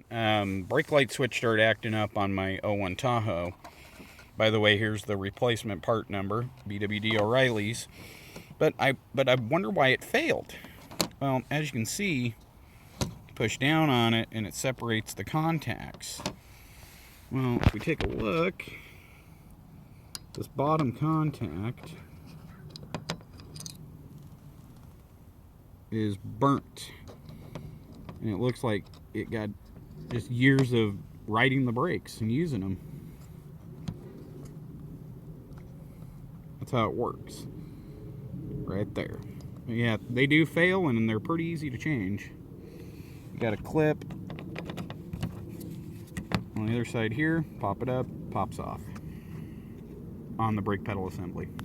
Brake light switch started acting up on my '01 Tahoe. By the way, here's the replacement part number, BWD O'Reilly's. But I wonder why it failed. Well, as you can see, push down on it and it separates the contacts. Well, if we take a look, this bottom contact is burnt. And it looks like it got just years of riding the brakes and using them. That's how it works. Right there. Yeah, they do fail and they're pretty easy to change. You got a clip on the other side here, pop it up, pops off on the brake pedal assembly.